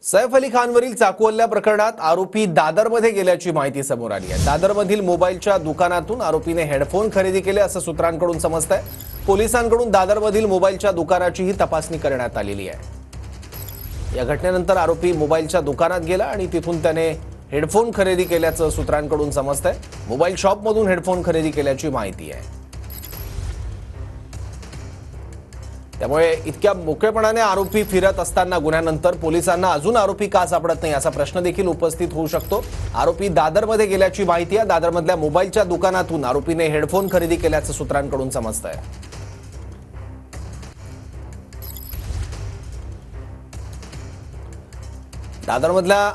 सैफ अली खानवरील चाकू हल्ल्या प्रकरणात आरोपी दादरमध्ये गेल्याची माहिती समोर आली आहे। दादरमधील मोबाईलच्या दुकानातून आरोपीने हेडफोन खरेदी केले असं सूत्रांकडून समजतंय। पोलिसांकडून दादरमधील मोबाईलच्या दुकानाचीही तपासणी करण्यात आलेली आहे। या घटनेनंतर आरोपी मोबाईलच्या दुकानात गेला आणि तिथून त्याने हेडफोन खरेदी केल्याचं सूत्रांकडून समजतंय। मोबाईल शॉपमधून हेडफोन खरेदी केल्याची माहिती आहे। त्यामुळे इतक्या मोकळेपणाने आरोपी फिरत असताना गुन्ह्यानंतर पोलिसांना अजून आरोपी का सापडत नाही असा प्रश्न देखील उपस्थित होऊ शकतो। आरोपी दादरमध्ये गेल्याची माहिती आहे। दादरमधल्या मोबाईलच्या दुकानातून आरोपीने हेडफोन खरेदी केल्याचं सूत्रांकडून समजतंय। दादरमधल्या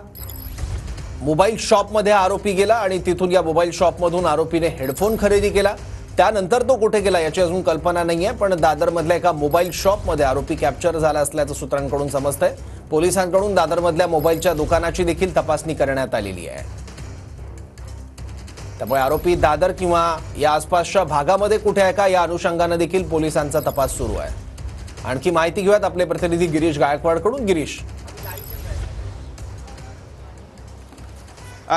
मोबाईल शॉपमध्ये आरोपी गेला आणि तिथून या मोबाईल शॉपमधून आरोपीने हेडफोन खरेदी केला। त्यानंतर तो कुठे गेला याची अजून कल्पना नाहीये, पण दादरमधल्या एका मोबाईल शॉपमध्ये आरोपी कॅप्चर झाला असल्याचं सूत्रांकडून समजतंय। पोलिसांकडून दादरमधल्या मोबाईलच्या दुकानाची देखील तपासणी करण्यात आलेली आहे। त्यामुळे आरोपी दादर किंवा या आसपासच्या भागामध्ये कुठे आहे का या अनुषंगाने देखील पोलिसांचा तपास सुरू आहे। आणखी माहिती घेऊयात आपले प्रतिनिधी गिरीश गायकवाडकडून। गिरीश,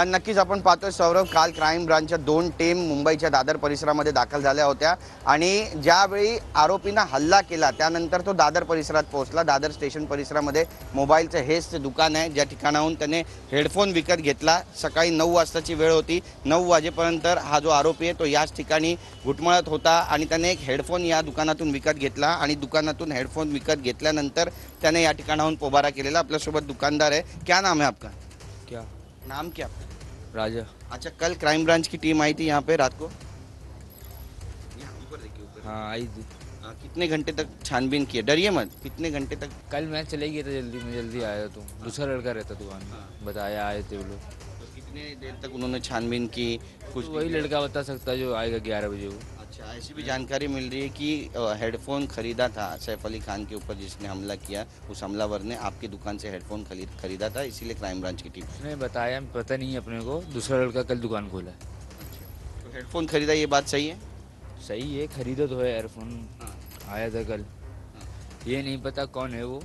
नक्कीच आपण पाहतोय सौरभ, काल क्राईम ब्रांचच्या 2 टीम मुंबईच्या दादर परिसरामध्ये दाखल झाल्या होत्या आणि ज्यावेळी आरोपींना हल्ला केला त्यानंतर तो दादर परिसरात पोहोचला। दादर स्टेशन परिसरामध्ये मोबाईलचं हेच ते दुकान आहे ज्या ठिकाणाहून त्याने हेडफोन विकत घेतला। सकाळी 9 वाजताची वेळ होती। 9 वाजेपर्यंत हा जो आरोपी आहे तो याच ठिकाणी घुटमळत होता आणि त्याने एक हेडफोन या दुकानातून विकत घेतला आणि दुकानातून हेडफोन विकत घेतल्यानंतर त्याने या ठिकाणाहून पोबारा केलेला। आपल्यासोबत दुकानदार है, क्या नाम है आपका? क्या नाम क्या? राजा। अच्छा, कल क्राइम ब्रांच की टीम आई थी यहाँ पे रात को? ऊपर देखिए, ऊपर। हाँ आई थी। कितने घंटे तक छानबीन की? डरिए मत, कितने घंटे तक? कल मैं चले गया था जल्दी, मैं जल्दी आया तो दूसरा लड़का रहता दुकान में, बताया आए थे वो लोग। तो कितने देर तक उन्होंने छानबीन की? कुछ तो वही लड़का बता सकता जो आएगा 11 बजे वो। अच्छा, ऐसी भी जानकारी मिल रही है कि हेडफोन खरीदा था सैफ अली खान के ऊपर जिसने हमला किया, उस हमलावर ने आपकी दुकान से हेडफोन खरीदा था, इसीलिए क्राइम ब्रांच की टीम। उसने बताया, पता नहीं अपने को, दूसरा लड़का कल दुकान खोला है। तो हेडफोन खरीदा, ये बात सही है? सही है, खरीदा तो है एयरफोन। आया था कल, ये नहीं पता कौन है वो,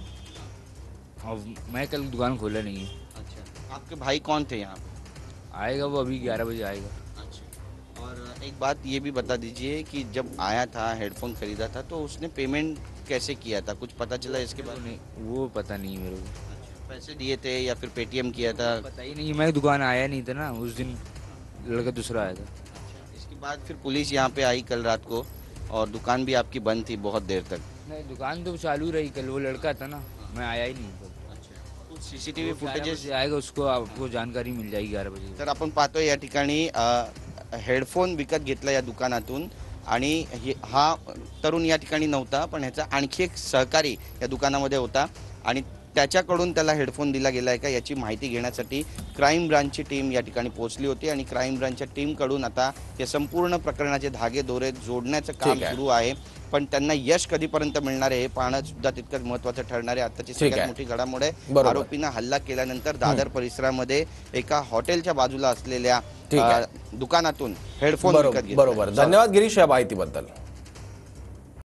और मैं कल दुकान खोला नहीं है। अच्छा, आपके भाई कौन थे यहाँ पे? आएगा वो अभी 11 बजे आएगा। अच्छा, और एक बात ये भी बता दीजिए कि जब आया था हेडफोन खरीदा था तो उसने पेमेंट कैसे किया था, कुछ पता चला इसके बारे में? वो पता नहीं मेरे को। अच्छा, पैसे दिए थे या फिर पेटीएम किया था? पता ही नहीं, मैं दुकान आया नहीं था ना उस दिन, लड़का दूसरा आया था। अच्छा, इसके बाद फिर पुलिस यहाँ पे आई कल रात को और दुकान भी आपकी बंद थी बहुत देर तक? नहीं, दुकान तो चालू रही, कल वो लड़का था ना, मैं आया ही नहीं था। कुछ सीसीटीव्ही फुटेजेस आएगा, उसको आपको जानकारी मिल जाएगी 11 बजे। तर आपण पाहतोय या ठिकाणी हेडफोन विकत घेतला या दुकानातून आणि हा तरुण या ठिकाणी नव्हता, पण ह्याचा आणखी एक सहकारी या दुकानामध्ये होता आणि त्याच्याकडून त्याला हेडफोन दिला गेला आहे का याची माहिती घेण्यासाठी क्राईम ब्रांचची टीम या ठिकाणी पोहोचली होती आणि क्राईम ब्रांचच्या टीमकडून आता या संपूर्ण प्रकरणाचे धागेदोरे जोडण्याचं काम सुरू आहे। पण त्यांना यश कधीपर्यंत मिळणार आहे हे पाहणं सुद्धा तितकंच महत्त्वाचं ठरणार आहे। आताची सगळ्यात मोठी घडामोड आहे, आरोपींना हल्ला केल्यानंतर दादर परिसरामध्ये एका हॉटेलच्या बाजूला असलेल्या दुकानातून हेडफोन विकत घेतला। बरोबर, धन्यवाद गिरीश या माहितीबद्दल।